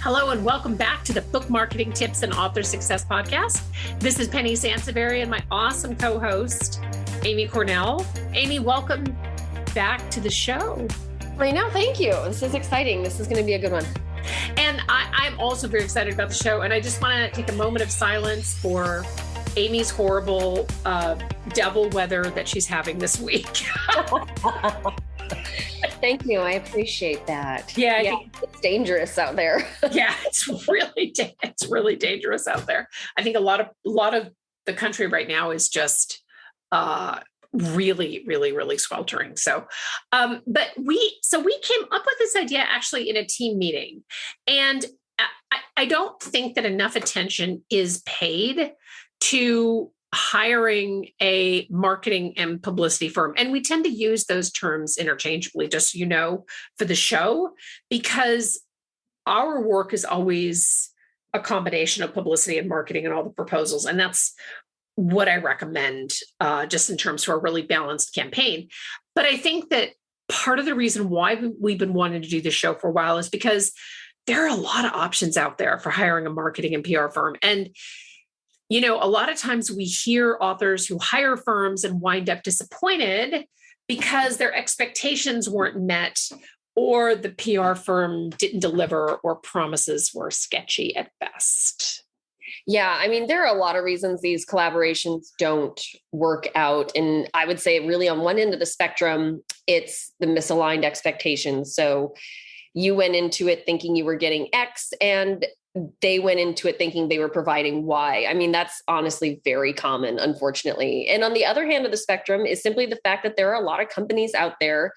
Hello and welcome back to the Book Marketing Tips and Author Success Podcast. This is Penny Sansevieri and my awesome co-host, Amy Cornell. Amy, welcome back to the show. I know, thank you. This is exciting. This is going to be a good one. And I'm also very excited about the show. And I just want to take a moment of silence for Amy's horrible devil weather that she's having this week. Thank you. I appreciate that. Yeah, it's dangerous out there. Yeah, it's really dangerous out there. I think a lot of the country right now is just really sweltering. So, but we came up with this idea actually in a team meeting, and I don't think that enough attention is paid to hiring a marketing and publicity firm. And we tend to use those terms interchangeably, just so you know, for the show, because our work is always a combination of publicity and marketing and all the proposals. And that's what I recommend, just in terms of a really balanced campaign. But I think that part of the reason why we've been wanting to do this show for a while is because there are a lot of options out there for hiring a marketing and PR firm. And you know, a lot of times we hear authors who hire firms and wind up disappointed because their expectations weren't met, or the PR firm didn't deliver, or promises were sketchy at best. Yeah, I mean, there are a lot of reasons these collaborations don't work out. And I would say really on one end of the spectrum, it's the misaligned expectations. So you went into it thinking you were getting X, and they went into it thinking they were providing Y. I mean, that's honestly very common, unfortunately. And on the other hand of the spectrum is simply the fact that there are a lot of companies out there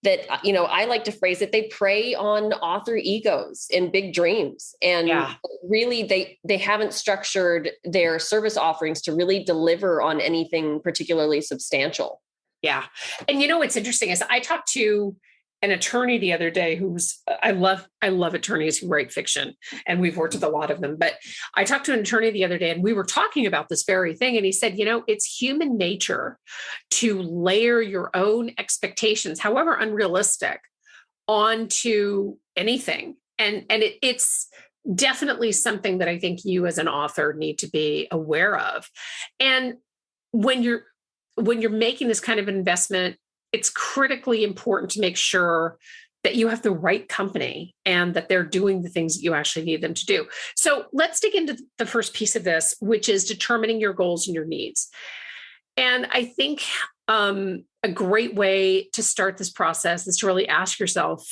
that, you know, I like to phrase it, they prey on author egos and big dreams. And really, they haven't structured their service offerings to really deliver on anything particularly substantial. Yeah. And you know, what's interesting is I talked to an attorney the other day I love attorneys who write fiction, and we've worked with a lot of them, but I talked to an attorney the other day and we were talking about this very thing. And he said, you know, it's human nature to layer your own expectations, however unrealistic, onto anything. And it's definitely something that I think you as an author need to be aware of. And when you're making this kind of investment, it's critically important to make sure that you have the right company and that they're doing the things that you actually need them to do. So let's dig into the first piece of this, which is determining your goals and your needs. And I think a great way to start this process is to really ask yourself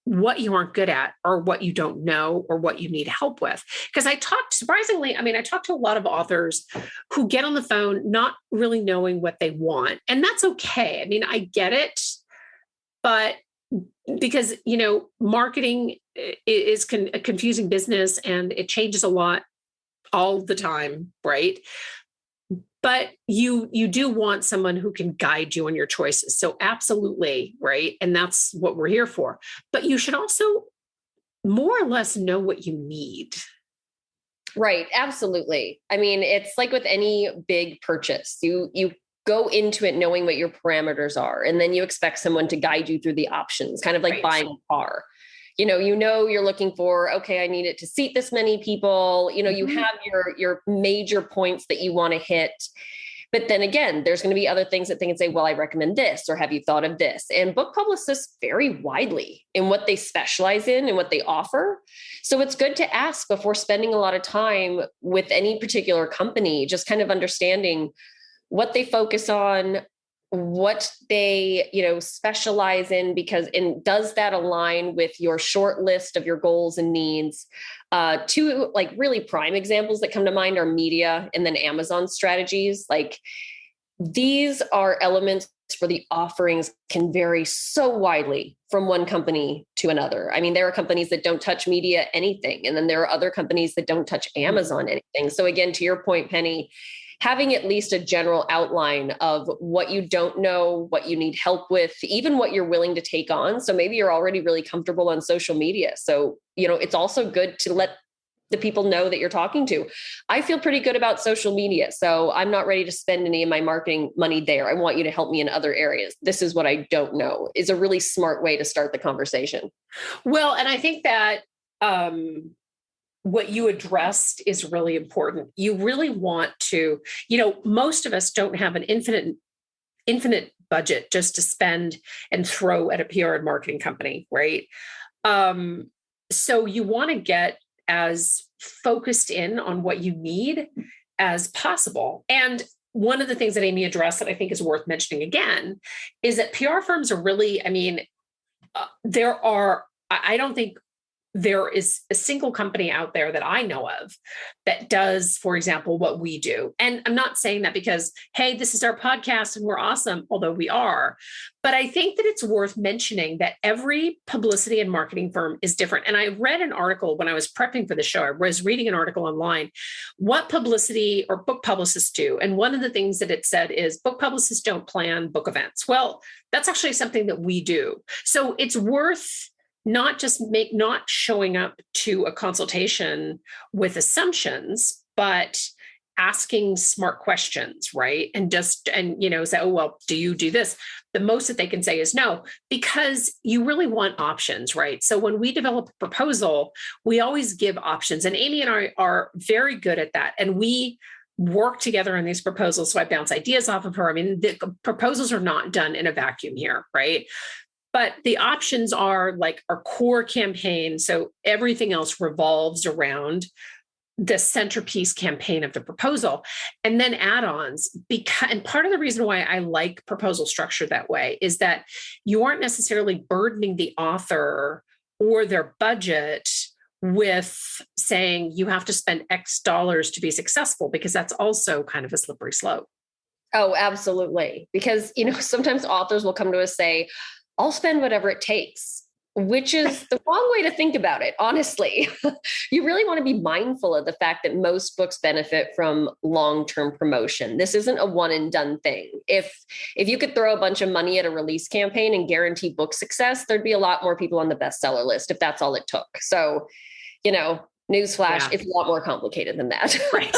what you aren't good at, or what you don't know, or what you need help with. Because I talked to a lot of authors who get on the phone not really knowing what they want. And that's okay. I mean, I get it, but because, you know, marketing is a confusing business and it changes a lot all the time, right? But you do want someone who can guide you on your choices. So absolutely, right? And that's what we're here for. But you should also more or less know what you need. Right. Absolutely. I mean, it's like with any big purchase, you go into it knowing what your parameters are, and then you expect someone to guide you through the options, kind of like buying a car. You know, you're looking for, okay, I need it to seat this many people. You know, you have your major points that you want to hit. But then again, there's going to be other things that they can say, well, I recommend this, or have you thought of this? And book publicists vary widely in what they specialize in and what they offer. So it's good to ask before spending a lot of time with any particular company, just kind of understanding what they focus on, what they, you know, specialize in, and does that align with your short list of your goals and needs? Two like really prime examples that come to mind are media and then Amazon strategies. Like these are elements where the offerings can vary so widely from one company to another. I mean, there are companies that don't touch media anything, and then there are other companies that don't touch Amazon anything. So again, to your point, Penny, having at least a general outline of what you don't know, what you need help with, even what you're willing to take on. So maybe you're already really comfortable on social media. So, you know, it's also good to let the people know that you're talking to. I feel pretty good about social media, so I'm not ready to spend any of my marketing money there. I want you to help me in other areas. This is what I don't know, is a really smart way to start the conversation. Well, and I think that what you addressed is really important. You really want to, most of us don't have an infinite budget just to spend and throw at a PR and marketing company, right? So you want to get as focused in on what you need as possible. And one of the things that Amy addressed that I think is worth mentioning again is that PR firms are really, I don't think there is a single company out there that I know of that does, for example, what we do. And I'm not saying that because, hey, this is our podcast and we're awesome, although we are. But I think that it's worth mentioning that every publicity and marketing firm is different. And I read an article when I was prepping for the show. I was reading an article online, what publicity or book publicists do. And one of the things that it said is book publicists don't plan book events. Well, that's actually something that we do. So it's worth not showing up to a consultation with assumptions, but asking smart questions, right? And say, oh, well, do you do this? The most that they can say is no, because you really want options, right? So when we develop a proposal, we always give options. And Amy and I are very good at that. And we work together on these proposals. So I bounce ideas off of her. The proposals are not done in a vacuum here, right? But the options are like our core campaign. So everything else revolves around the centerpiece campaign of the proposal, and then add-ons. And part of the reason why I like proposal structure that way is that you aren't necessarily burdening the author or their budget with saying you have to spend X dollars to be successful, because that's also kind of a slippery slope. Oh, absolutely. Because, sometimes authors will come to us say, I'll spend whatever it takes, which is the wrong way to think about it. Honestly, you really want to be mindful of the fact that most books benefit from long-term promotion. This isn't a one and done thing. If you could throw a bunch of money at a release campaign and guarantee book success, there'd be a lot more people on the bestseller list if that's all it took. So, newsflash, It's a lot more complicated than that. Right.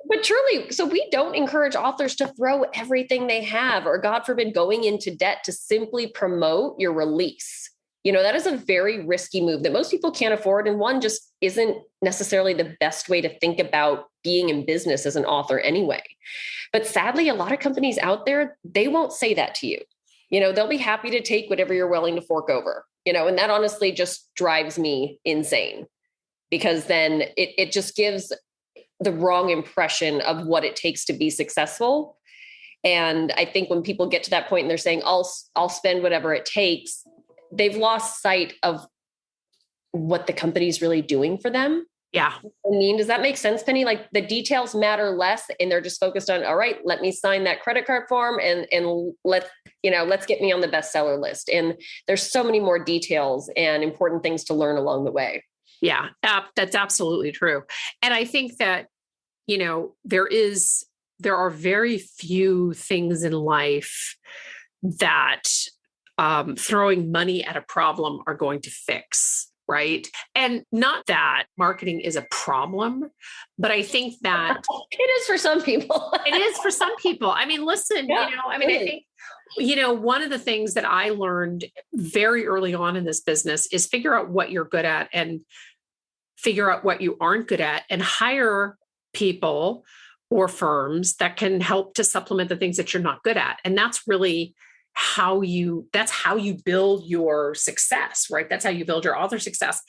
But truly, so we don't encourage authors to throw everything they have, or God forbid, going into debt to simply promote your release. That is a very risky move that most people can't afford. And one just isn't necessarily the best way to think about being in business as an author anyway. But sadly, a lot of companies out there, they won't say that to you. They'll be happy to take whatever you're willing to fork over, and that honestly just drives me insane, because then it just gives the wrong impression of what it takes to be successful. And I think when people get to that point and they're saying, I'll spend whatever it takes, they've lost sight of what the company's really doing for them. Yeah. Does that make sense, Penny? Like, the details matter less, and they're just focused on, all right, let me sign that credit card form and let's get me on the bestseller list. And there's so many more details and important things to learn along the way. Yeah, that's absolutely true. And I think that, there are very few things in life that throwing money at a problem are going to fix, right? And not that marketing is a problem, but I think that it is for some people. It is for some people. Listen, yeah, I think, one of the things that I learned very early on in this business is figure out what you're good at and figure out what you aren't good at, and hire people or firms that can help to supplement the things that you're not good at. And that's really how you build your success, right? That's how you build your author success.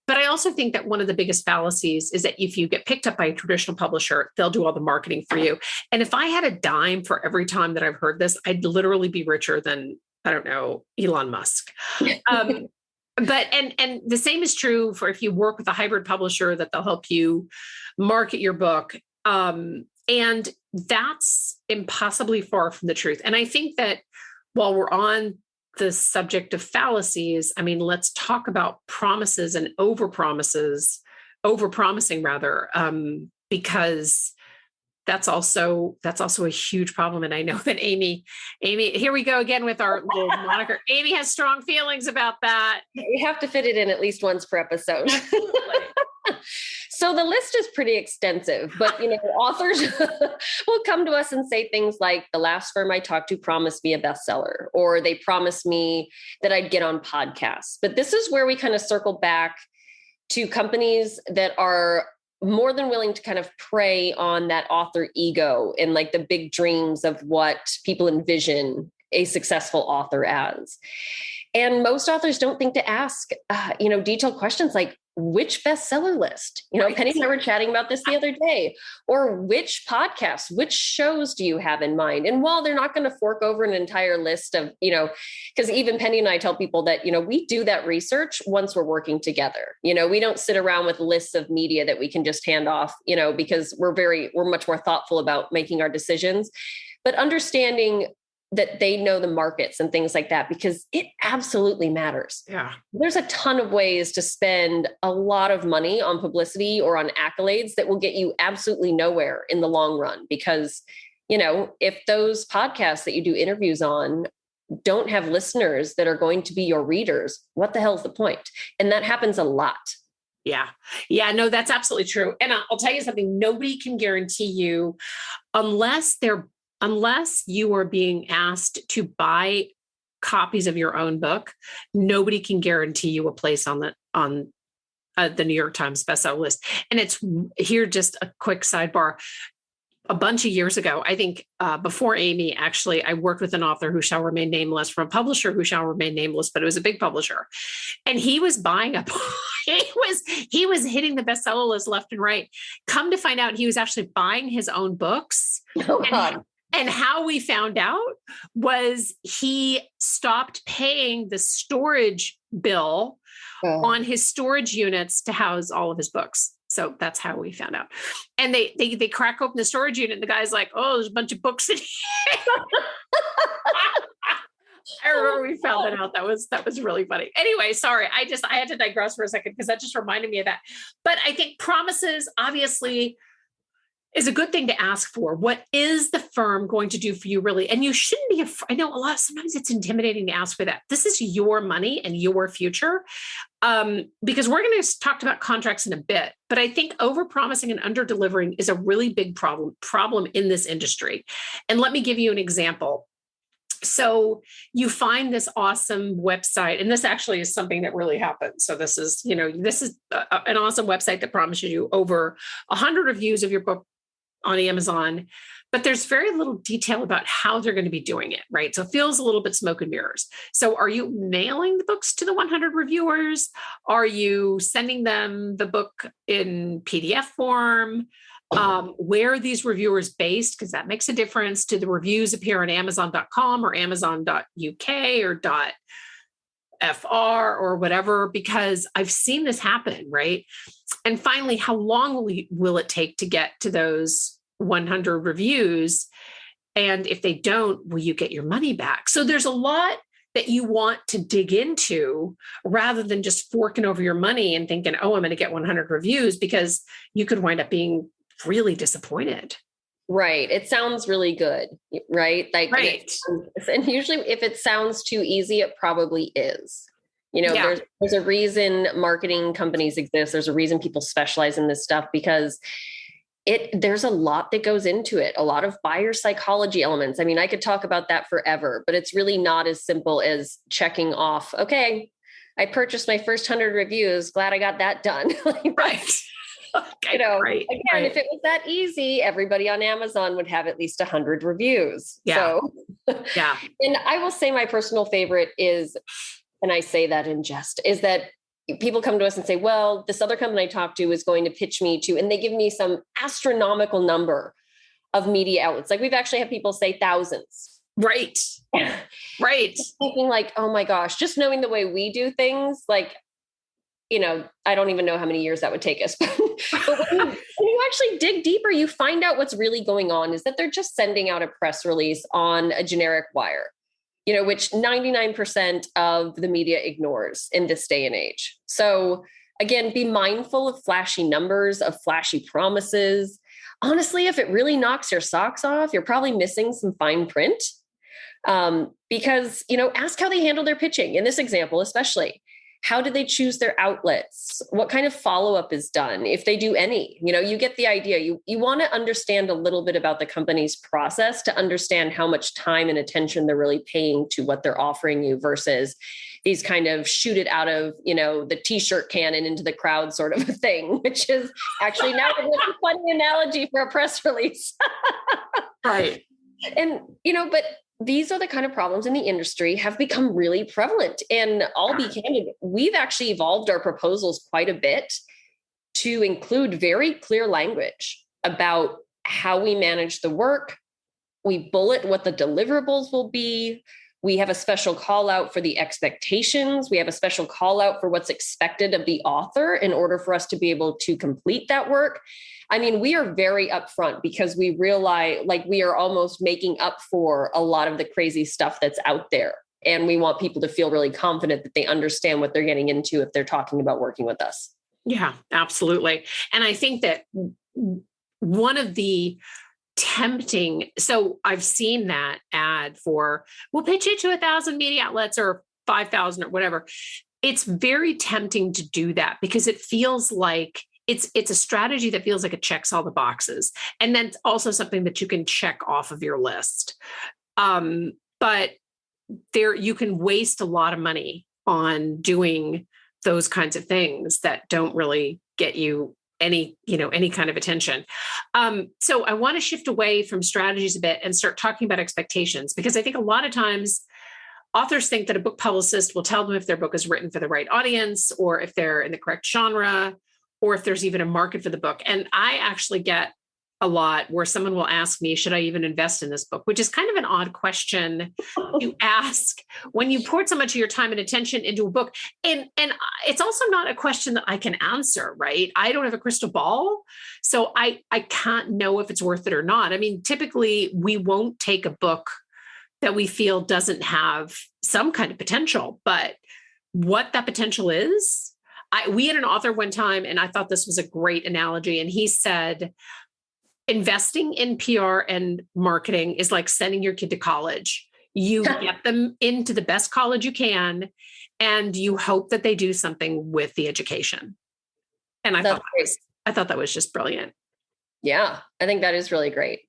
But I also think that one of the biggest fallacies is that if you get picked up by a traditional publisher, they'll do all the marketing for you. And if I had a dime for every time that I've heard this, I'd literally be richer than, I don't know, Elon Musk. But and the same is true for if you work with a hybrid publisher, that they'll help you market your book. And that's impossibly far from the truth. And I think that while we're on the subject of fallacies, let's talk about promises and overpromising rather, because that's also a huge problem. And I know that Amy, here we go again with our little moniker. Amy has strong feelings about that. We have to fit it in at least once per episode. So the list is pretty extensive, but authors will come to us and say things like, the last firm I talked to promised me a bestseller, or they promised me that I'd get on podcasts. But this is where we kind of circle back to companies that are more than willing to kind of prey on that author ego and like the big dreams of what people envision a successful author as. And most authors don't think to ask, detailed questions like, which bestseller list? You know, Penny and I were chatting about this the other day. Or which podcasts, which shows do you have in mind? And while they're not going to fork over an entire list of, because even Penny and I tell people that, we do that research once we're working together. We don't sit around with lists of media that we can just hand off, because we're much more thoughtful about making our decisions. But understanding that they know the markets and things like that, because it absolutely matters. Yeah. There's a ton of ways to spend a lot of money on publicity or on accolades that will get you absolutely nowhere in the long run. Because, if those podcasts that you do interviews on don't have listeners that are going to be your readers, what the hell is the point? And that happens a lot. Yeah. Yeah, no, that's absolutely true. And I'll tell you something, nobody can guarantee you unless you are being asked to buy copies of your own book, nobody can guarantee you a place on the New York Times bestseller list. And it's here, just a quick sidebar. A bunch of years ago, I think before Amy, actually, I worked with an author who shall remain nameless from a publisher who shall remain nameless, but it was a big publisher. And he was buying he was hitting the bestseller list left and right. Come to find out, he was actually buying his own books. Oh, God. And how we found out was he stopped paying the storage bill on his storage units to house all of his books. So that's how we found out. And they crack open the storage unit and the guy's like, oh, there's a bunch of books in here. I remember we found that out. That was really funny. Anyway, sorry. I had to digress for a second because that just reminded me of that. But I think promises, obviously, is a good thing to ask for. What is the firm going to do for you, really? And you shouldn't be afraid. I know sometimes it's intimidating to ask for that. This is your money and your future. Because we're going to talk about contracts in a bit, but I think overpromising and under-delivering is a really big problem in this industry. And let me give you an example. So you find this awesome website, and this actually is something that really happened. So this is an awesome website that promises you over 100 reviews of your book on Amazon, but there's very little detail about how they're going to be doing it, right? So it feels a little bit smoke and mirrors. So are you mailing the books to the 100 reviewers? Are you sending them the book in PDF form? Where are these reviewers based? Because that makes a difference. Do the reviews appear on Amazon.com or Amazon.uk or .fr or whatever? Because I've seen this happen, right? And finally, how long will it take to get to those 100 reviews? And if they don't, will you get your money back? So there's a lot that you want to dig into rather than just forking over your money and thinking, oh, I'm going to get 100 reviews, because you could wind up being really disappointed. Right. It sounds really good, right? Right. And usually if it sounds too easy, it probably is. There's a reason marketing companies exist. There's a reason people specialize in this stuff, because there's a lot that goes into it, a lot of buyer psychology elements. I mean, I could talk about that forever, but it's really not as simple as checking off, okay, I purchased my first 100 reviews. Glad I got that done. Right. Okay, right. If it was that easy, everybody on Amazon would have at least 100 reviews. Yeah. So, yeah. And I will say my personal favorite is, and I say that in jest, is that people come to us and say, well, this other company I talked to is going to pitch me to, and they give me some astronomical number of media outlets. Like we've actually had people say thousands. Right. Right. Just thinking like, oh my gosh, just knowing the way we do things, like, I don't even know how many years that would take us. But when you actually dig deeper, you find out what's really going on is that they're just sending out a press release on a generic wire, which 99% of the media ignores in this day and age. So again, be mindful of flashy numbers, of flashy promises. Honestly, if it really knocks your socks off, you're probably missing some fine print. Because, ask how they handle their pitching. In this example, especially, how do they choose their outlets? What kind of follow-up is done? If they do any, you get the idea. You want to understand a little bit about the company's process to understand how much time and attention they're really paying to what they're offering you versus these kind of shoot it out of, the t-shirt cannon into the crowd sort of a thing, which is actually now a really funny analogy for a press release. Right. And, but these are the kind of problems in the industry have become really prevalent. And I'll be candid, we've actually evolved our proposals quite a bit to include very clear language about how we manage the work. We bullet what the deliverables will be. We have a special call out for the expectations. We have a special call out for what's expected of the author in order for us to be able to complete that work. I mean, we are very upfront because we realize like we are almost making up for a lot of the crazy stuff that's out there. And we want people to feel really confident that they understand what they're getting into if they're talking about working with us. Yeah, absolutely. And I think that one of the tempting, so I've seen that ad for, we'll pitch it to 1,000 media outlets or 5,000 or whatever. It's very tempting to do that because it feels like it's a strategy that feels like it checks all the boxes. And then it's also something that you can check off of your list. But you can waste a lot of money on doing those kinds of things that don't really get you any kind of attention. So I want to shift away from strategies a bit and start talking about expectations, because I think a lot of times authors think that a book publicist will tell them if their book is written for the right audience or if they're in the correct genre or if there's even a market for the book. And I actually get a lot where someone will ask me, should I even invest in this book? Which is kind of an odd question to ask when you poured so much of your time and attention into a book. And it's also not a question that I can answer, right? I don't have a crystal ball. So I can't know if it's worth it or not. I mean, typically we won't take a book that we feel doesn't have some kind of potential, but what that potential is, we had an author one time, and I thought this was a great analogy. And he said, investing in PR and marketing is like sending your kid to college. You get them into the best college you can, and you hope that they do something with the education. And I thought that was just brilliant. Yeah, I think that is really great.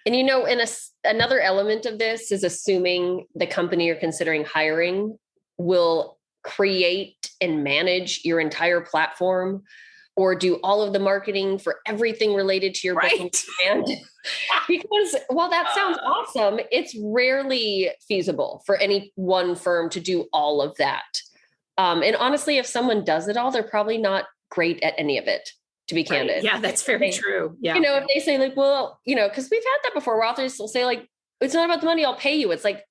And, another element of this is assuming the company you're considering hiring will create and manage your entire platform or do all of the marketing for everything related to your right. brand. Because while that sounds awesome, it's rarely feasible for any one firm to do all of that. And honestly, if someone does it all, they're probably not great at any of it, to be candid. Right. Yeah, that's very true. Yeah. If they say like, well, because we've had that before where authors will say like, it's not about the money, I'll pay you. It's like,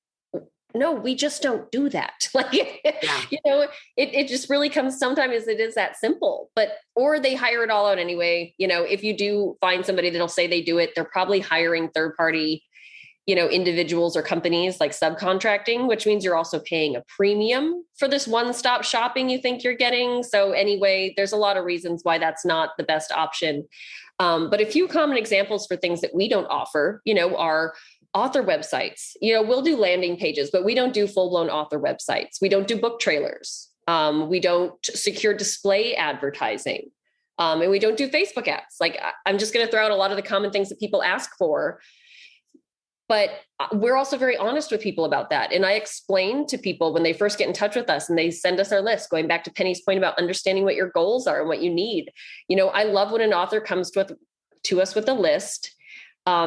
no, we just don't do that. Like, it just really comes sometimes it is that simple, or they hire it all out anyway. If you do find somebody that'll say they do it, they're probably hiring third party, individuals or companies like subcontracting, which means you're also paying a premium for this one-stop shopping you think you're getting. So anyway, there's a lot of reasons why that's not the best option. But a few common examples for things that we don't offer, are author websites. We'll do landing pages, but we don't do full-blown author websites. We don't do book trailers. We don't secure display advertising. And we don't do Facebook ads. Like, I'm just going to throw out a lot of the common things that people ask for. But we're also very honest with people about that. And I explain to people when they first get in touch with us and they send us our list, going back to Penny's point about understanding what your goals are and what you need. I love when an author comes to us with a list,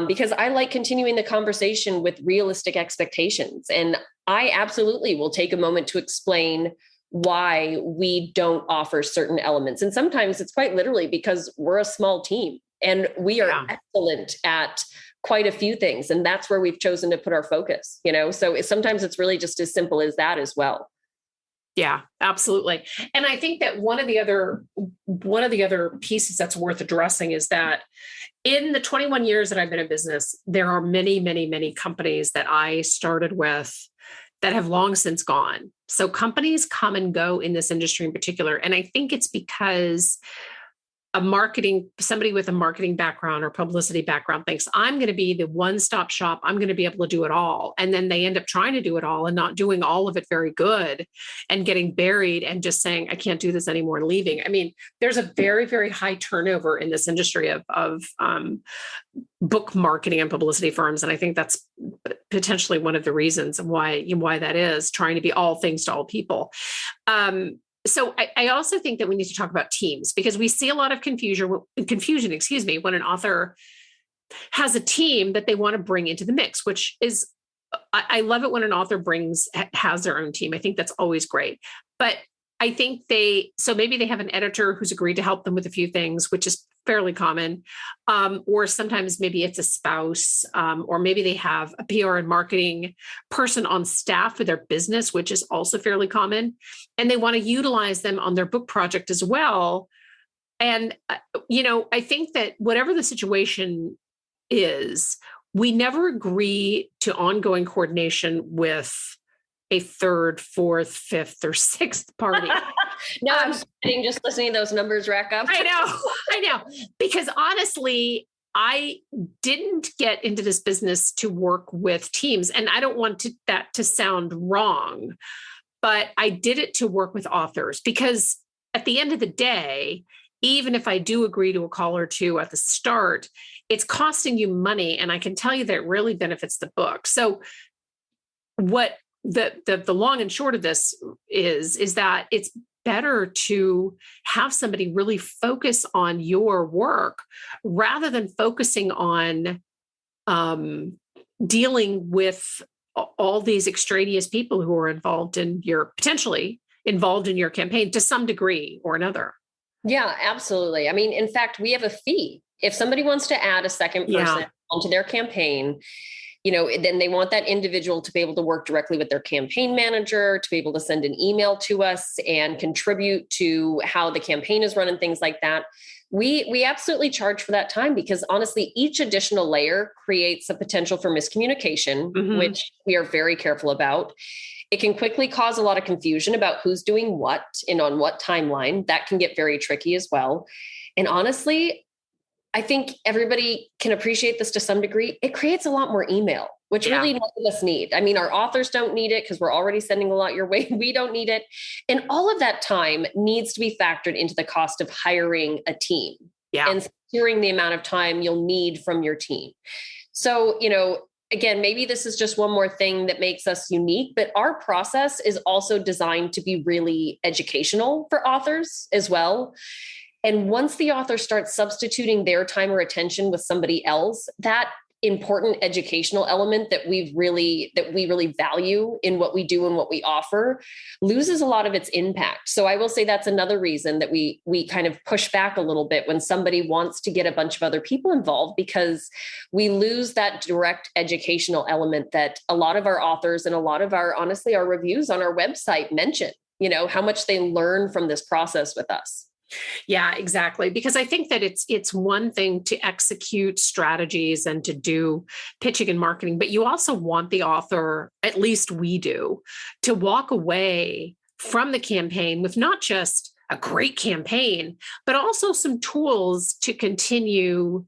because I like continuing the conversation with realistic expectations. And I absolutely will take a moment to explain why we don't offer certain elements. And sometimes it's quite literally because we're a small team and we are excellent at quite a few things. And that's where we've chosen to put our focus, so sometimes it's really just as simple as that as well. Yeah, absolutely. And I think that one of the other pieces that's worth addressing is that in the 21 years that I've been in business, there are many, many, many companies that I started with that have long since gone. So companies come and go in this industry in particular. And I think it's because somebody with a marketing background or publicity background thinks I'm going to be the one-stop shop. I'm going to be able to do it all. And then they end up trying to do it all and not doing all of it very good and getting buried and just saying, I can't do this anymore and leaving. I mean, there's a very, very high turnover in this industry of book marketing and publicity firms. And I think that's potentially one of the reasons why that is, trying to be all things to all people. So I also think that we need to talk about teams, because we see a lot of confusion, when an author has a team that they want to bring into the mix, which is, I love it when an author has their own team. I think that's always great. But I think maybe they have an editor who's agreed to help them with a few things, which is fairly common. Or sometimes maybe it's a spouse, or maybe they have a PR and marketing person on staff for their business, which is also fairly common. And they want to utilize them on their book project as well. And, I think that whatever the situation is, we never agree to ongoing coordination with a third, fourth, fifth, or sixth party. No, I'm sitting just listening to those numbers rack up. I know. Because honestly, I didn't get into this business to work with teams. And I don't want that to sound wrong, but I did it to work with authors, because at the end of the day, even if I do agree to a call or two at the start, it's costing you money. And I can tell you that it really benefits the book. So what the long and short of this is that it's better to have somebody really focus on your work rather than focusing on dealing with all these extraneous people who are potentially involved in your campaign to some degree or another. Yeah, absolutely. I mean, in fact, we have a fee. If somebody wants to add a second person onto their campaign, then they want that individual to be able to work directly with their campaign manager, to be able to send an email to us and contribute to how the campaign is run and things like that. We absolutely charge for that time, because honestly, each additional layer creates a potential for miscommunication, which we are very careful about. It can quickly cause a lot of confusion about who's doing what and on what timeline. That can get very tricky as well. And honestly, I think everybody can appreciate this to some degree. It creates a lot more email, which really none of us need. I mean, our authors don't need it because we're already sending a lot your way. We don't need it. And all of that time needs to be factored into the cost of hiring a team and securing the amount of time you'll need from your team. So, again, maybe this is just one more thing that makes us unique, but our process is also designed to be really educational for authors as well. And once the author starts substituting their time or attention with somebody else, that important educational element that we really value in what we do and what we offer loses a lot of its impact. So I will say that's another reason that we kind of push back a little bit when somebody wants to get a bunch of other people involved, because we lose that direct educational element that a lot of our authors and a lot of our reviews on our website mention, how much they learn from this process with us. Yeah, exactly. Because I think that it's one thing to execute strategies and to do pitching and marketing, but you also want the author, at least we do, to walk away from the campaign with not just a great campaign, but also some tools to continue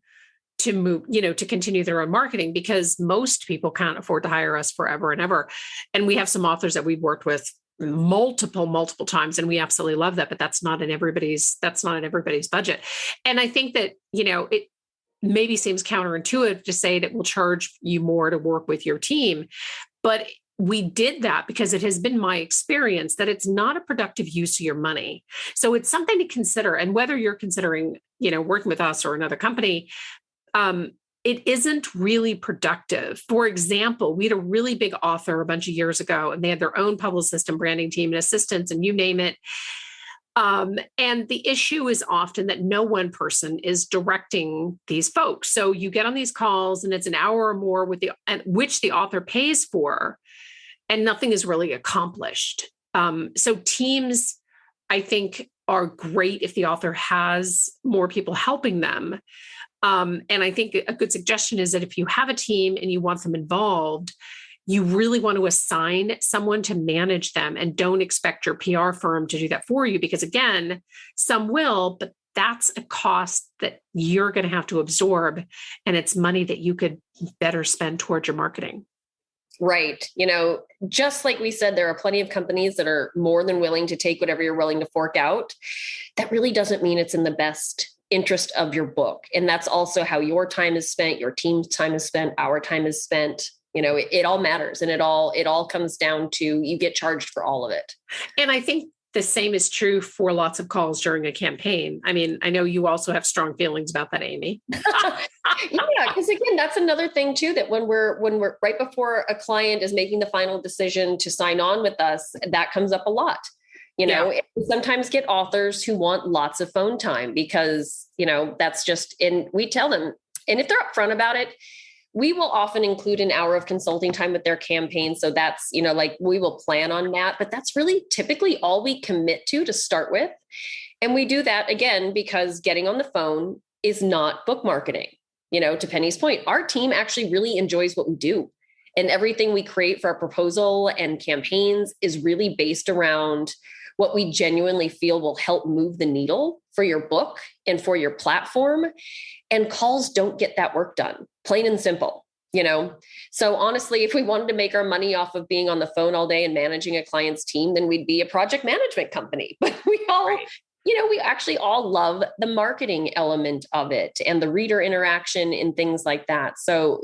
to move, to continue their own marketing, because most people can't afford to hire us forever and ever. And we have some authors that we've worked with multiple times, and we absolutely love that, but that's not in everybody's budget. And I think that, it maybe seems counterintuitive to say that we'll charge you more to work with your team, but we did that because it has been my experience that it's not a productive use of your money. So it's something to consider. And whether you're considering, working with us or another company, it isn't really productive. For example, we had a really big author a bunch of years ago, and they had their own publicist and branding team and assistants, and you name it. And the issue is often that no one person is directing these folks. So you get on these calls and it's an hour or more which the author pays for, and nothing is really accomplished. So teams, I think, are great if the author has more people helping them. And I think a good suggestion is that if you have a team and you want them involved, you really want to assign someone to manage them, and don't expect your PR firm to do that for you, because again, some will, but that's a cost that you're going to have to absorb. And it's money that you could better spend towards your marketing. Right. Just like we said, there are plenty of companies that are more than willing to take whatever you're willing to fork out. That really doesn't mean it's in the best interest of your book. And that's also how your time is spent, your team's time is spent, our time is spent. It all matters. And it all comes down to you get charged for all of it. And I think the same is true for lots of calls during a campaign. I mean, I know you also have strong feelings about that, Amy. Yeah, because again, that's another thing too, that when we're right before a client is making the final decision to sign on with us, that comes up a lot. We sometimes get authors who want lots of phone time because, that's just, and we tell them, and if they're upfront about it, we will often include an hour of consulting time with their campaign. So that's, we will plan on that, but that's really typically all we commit to start with. And we do that again, because getting on the phone is not book marketing. To Penny's point, our team actually really enjoys what we do. And everything we create for our proposal and campaigns is really based around what we genuinely feel will help move the needle for your book and for your platform. And calls don't get that work done, plain and simple, So honestly, if we wanted to make our money off of being on the phone all day and managing a client's team, then we'd be a project management company. But we all, right. We actually all love the marketing element of it and the reader interaction and things like that. So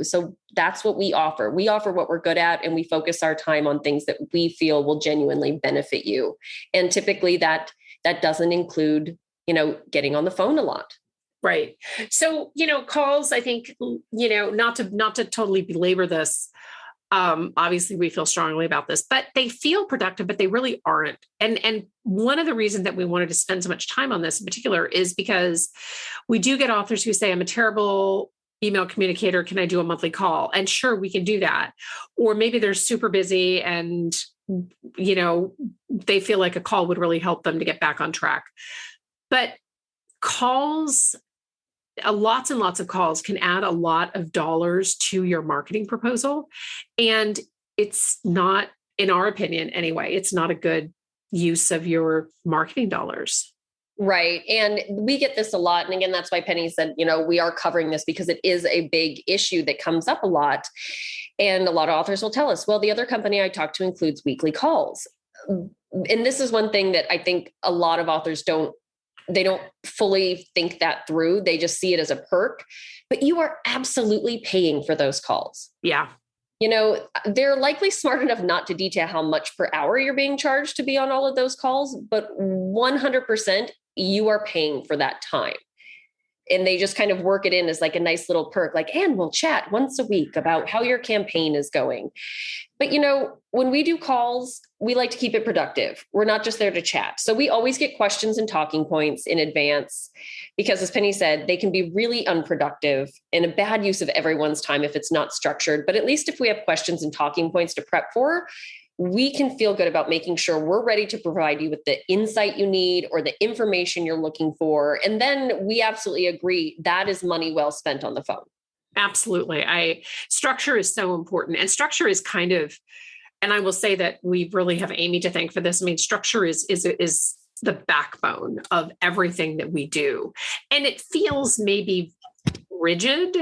that's what we offer. We offer what we're good at, and we focus our time on things that we feel will genuinely benefit you. And typically that doesn't include, getting on the phone a lot. Right. So, calls, I think, not to totally belabor this. Obviously we feel strongly about this, but they feel productive, but they really aren't. And one of the reasons that we wanted to spend so much time on this in particular is because we do get authors who say, I'm a terrible email communicator. Can I do a monthly call? And sure, we can do that. Or maybe they're super busy and, they feel like a call would really help them to get back on track. But calls, lots and lots of calls can add a lot of dollars to your marketing proposal. And it's not, in our opinion anyway, it's not a good use of your marketing dollars. Right. And we get this a lot. And again, that's why Penny said, we are covering this because it is a big issue that comes up a lot. And a lot of authors will tell us, well, the other company I talk to includes weekly calls. And this is one thing that I think a lot of authors don't fully think that through. They just see it as a perk, but you are absolutely paying for those calls. Yeah. They're likely smart enough not to detail how much per hour you're being charged to be on all of those calls, but 100% you are paying for that time. And they just kind of work it in as like a nice little perk, like, and we'll chat once a week about how your campaign is going. But, when we do calls, we like to keep it productive. We're not just there to chat. So we always get questions and talking points in advance because, as Penny said, they can be really unproductive and a bad use of everyone's time if it's not structured. But at least if we have questions and talking points to prep for, we can feel good about making sure we're ready to provide you with the insight you need or the information you're looking for. And then we absolutely agree that is money well spent on the phone. Absolutely. Structure is so important. And structure is kind of, and I will say that we really have Amy to thank for this. I mean, structure is the backbone of everything that we do. And it feels maybe rigid,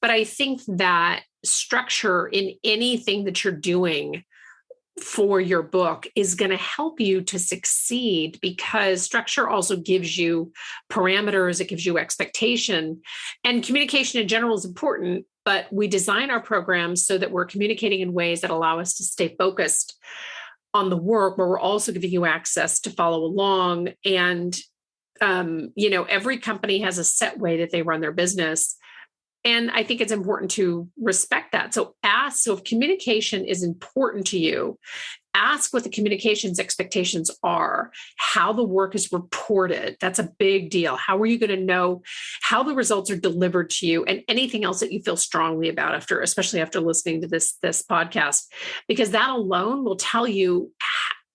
but I think that structure in anything that you're doing for your book is going to help you to succeed because structure also gives you parameters. It gives you expectation, and communication in general is important, but we design our programs so that we're communicating in ways that allow us to stay focused on the work, where we're also giving you access to follow along. And, every company has a set way that they run their business. And I think it's important to respect that. So if communication is important to you, ask what the communications expectations are, how the work is reported. That's a big deal. How are you going to know how the results are delivered to you, and anything else that you feel strongly about especially after listening to this to because that alone will tell you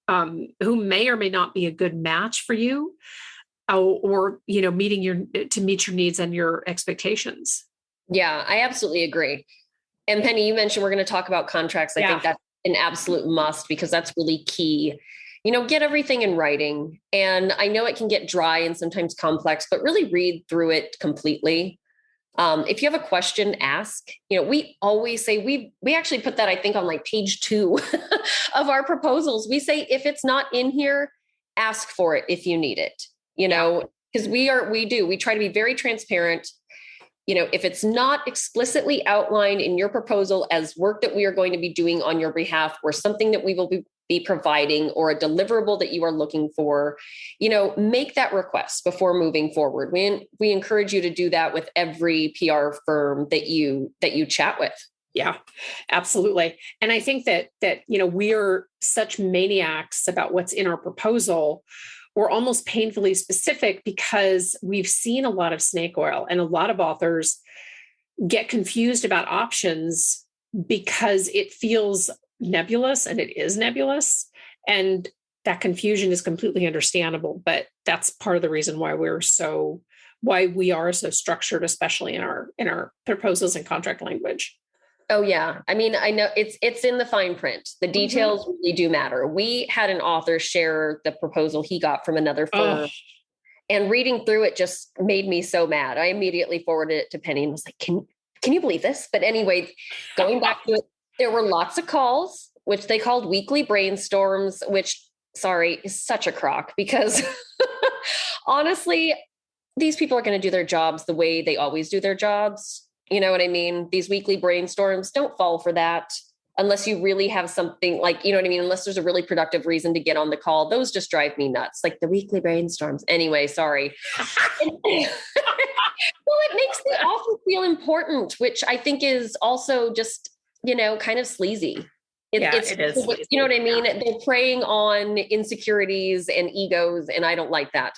who may or may not be a good match for you or to meet your needs and your expectations. Yeah, I absolutely agree. And Penny, you mentioned we're going to talk about contracts. I think that's an absolute must because that's really key. get everything in writing. And I know it can get dry and sometimes complex, but really read through it completely. If you have a question, ask. We always say we actually put that, I think, on like page 2 of our proposals. We say, if it's not in here, ask for it if you need it, because we try to be very transparent. If it's not explicitly outlined in your proposal as work that we are going to be doing on your behalf, or something that we will be providing, or a deliverable that you are looking for, make that request before moving forward. We encourage you to do that with every PR firm that you chat with. Yeah, absolutely. And I think that we are such maniacs about what's in our proposal. We're almost painfully specific because we've seen a lot of snake oil, and a lot of authors get confused about options because it feels nebulous, and it is nebulous. And that confusion is completely understandable, but that's part of the reason why we are so structured, especially in our proposals and contract language. Oh yeah. I mean, I know it's in the fine print. The details really do matter. We had an author share the proposal he got from another firm, and reading through it just made me so mad. I immediately forwarded it to Penny and was like, can you believe this? But anyway, going back to it, there were lots of calls, which they called weekly brainstorms, which, sorry, is such a crock, because honestly, these people are going to do their jobs the way they always do their jobs. You know what I mean? These weekly brainstorms, don't fall for that unless you really have something like, you know what I mean? Unless there's a really productive reason to get on the call. Those just drive me nuts. Like the weekly brainstorms. Anyway, sorry. Well, it makes the offer feel important, which I think is also just, kind of sleazy. It is. You know what I mean? Yeah. They're preying on insecurities and egos, and I don't like that.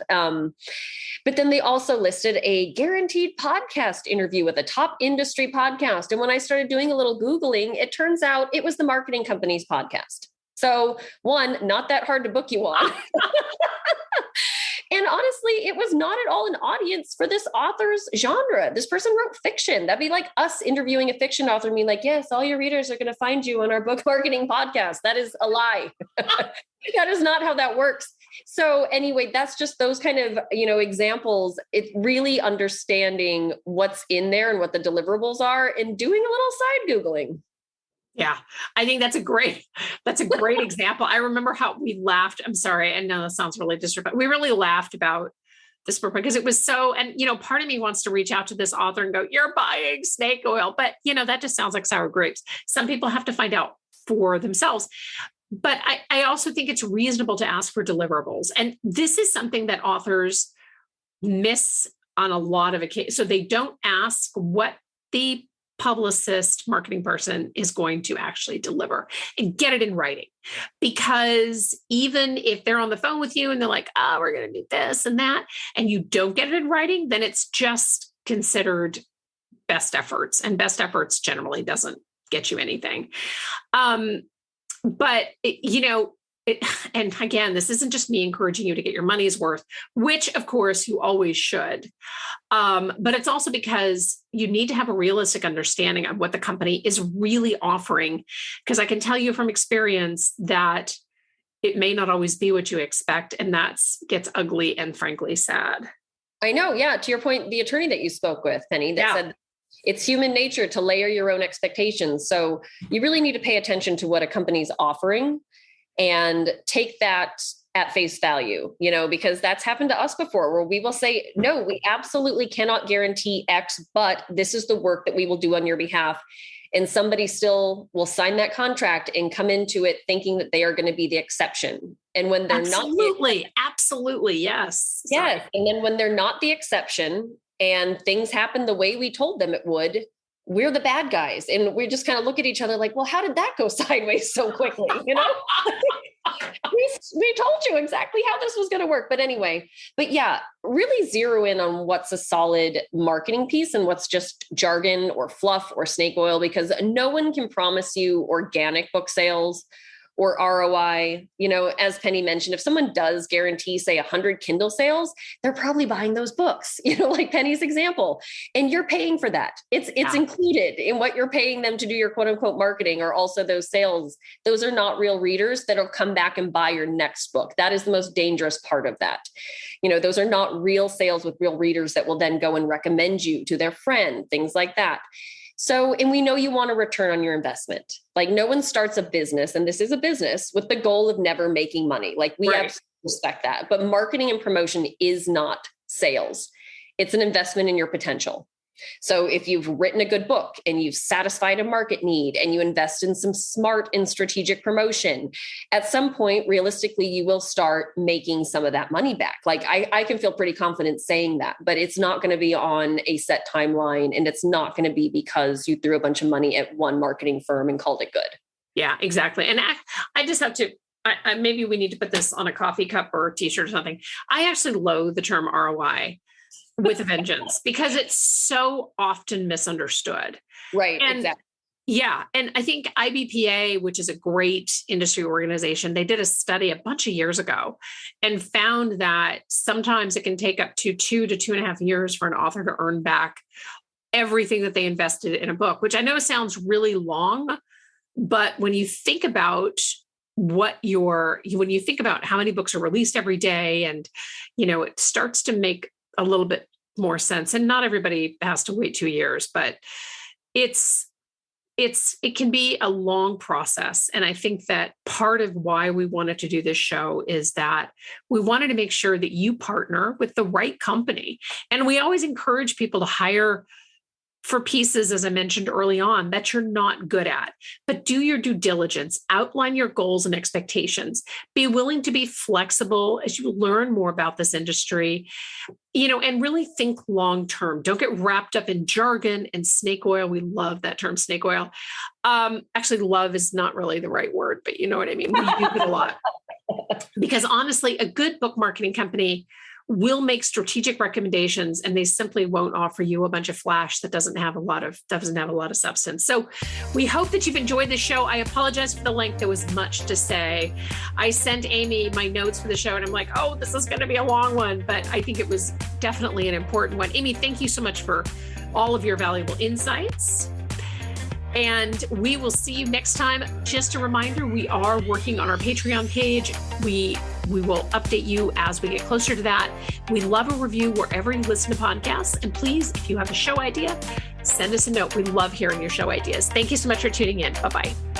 But then they also listed a guaranteed podcast interview with a top industry podcast. And when I started doing a little Googling, it turns out it was the marketing company's podcast. So one, not that hard to book you on. And honestly, it was not at all an audience for this author's genre. This person wrote fiction. That'd be like us interviewing a fiction author and being like, yes, all your readers are going to find you on our book marketing podcast. That is a lie. That is not how that works. So anyway, that's just those kind of, examples. It's really understanding what's in there and what the deliverables are, and doing a little side Googling. Yeah, I think that's a great example. I remember how we laughed. I'm sorry. I know that sounds really disrespectful. We really laughed about this book because it was so, and, part of me wants to reach out to this author and go, you're buying snake oil, but that just sounds like sour grapes. Some people have to find out for themselves. But I also think it's reasonable to ask for deliverables. And this is something that authors miss on a lot of occasions. So they don't ask what the publicist marketing person is going to actually deliver and get it in writing. Because even if they're on the phone with you and they're like, oh, we're going to do this and that, and you don't get it in writing, then it's just considered best efforts. And best efforts generally doesn't get you anything. But and again, this isn't just me encouraging you to get your money's worth, which of course you always should. But it's also because you need to have a realistic understanding of what the company is really offering. Because I can tell you from experience that it may not always be what you expect. And that gets ugly and frankly sad. I know. Yeah. To your point, the attorney that you spoke with, Penny, that said, it's human nature to layer your own expectations. So you really need to pay attention to what a company's offering and take that at face value, because that's happened to us before, where we will say, no, we absolutely cannot guarantee X, but this is the work that we will do on your behalf. And somebody still will sign that contract and come into it thinking that they are going to be the exception. And when they're absolutely. Yes. Yes. And then when they're not the exception and things happen the way we told them it would, we're the bad guys. And we just kind of look at each other like, well, how did that go sideways so quickly? We told you exactly how this was going to work. But anyway, really zero in on what's a solid marketing piece and what's just jargon or fluff or snake oil, because no one can promise you organic book sales or ROI. As Penny mentioned, if someone does guarantee, say, 100 Kindle sales, they're probably buying those books, like Penny's example, and you're paying for that. It's included in what you're paying them to do your quote unquote marketing, or also those sales. Those are not real readers that'll come back and buy your next book. That is the most dangerous part of that. Those are not real sales with real readers that will then go and recommend you to their friend, things like that. So, and we know you want a return on your investment. Like, no one starts a business, and this is a business, with the goal of never making money. Like, we absolutely respect that. But marketing and promotion is not sales. It's an investment in your potential. So if you've written a good book and you've satisfied a market need and you invest in some smart and strategic promotion, at some point, realistically, you will start making some of that money back. Like, I can feel pretty confident saying that, but it's not going to be on a set timeline. And it's not going to be because you threw a bunch of money at one marketing firm and called it good. Yeah, exactly. And I just have to, maybe we need to put this on a coffee cup or a t-shirt or something. I actually loathe the term ROI with a vengeance, because it's so often misunderstood. Right. And exactly. Yeah. And I think IBPA, which is a great industry organization, they did a study a bunch of years ago and found that sometimes it can take up to 2 to 2.5 years for an author to earn back everything that they invested in a book, which I know sounds really long, but when you think about when you think about how many books are released every day, and, it starts to make a little bit more sense. And not everybody has to wait 2 years, but it can be a long process. And I think that part of why we wanted to do this show is that we wanted to make sure that you partner with the right company. And we always encourage people to hire for pieces, as I mentioned early on, that you're not good at, but do your due diligence, outline your goals and expectations, be willing to be flexible as you learn more about this industry, and really think long-term. Don't get wrapped up in jargon and snake oil. We love that term, snake oil. Actually, love is not really the right word, but you know what I mean? We use it a lot. Because honestly, a good book marketing company will make strategic recommendations, and they simply won't offer you a bunch of flash that doesn't have a lot of substance. So we hope that you've enjoyed the show. I apologize for the length. There was much to say. I sent Amy my notes for the show, and I'm like, oh, this is going to be a long one, but I think it was definitely an important one. Amy, thank you so much for all of your valuable insights. And we will see you next time. Just a reminder, we are working on our Patreon page. We will update you as we get closer to that. We love a review wherever you listen to podcasts. And please, if you have a show idea, send us a note. We love hearing your show ideas. Thank you so much for tuning in. Bye-bye.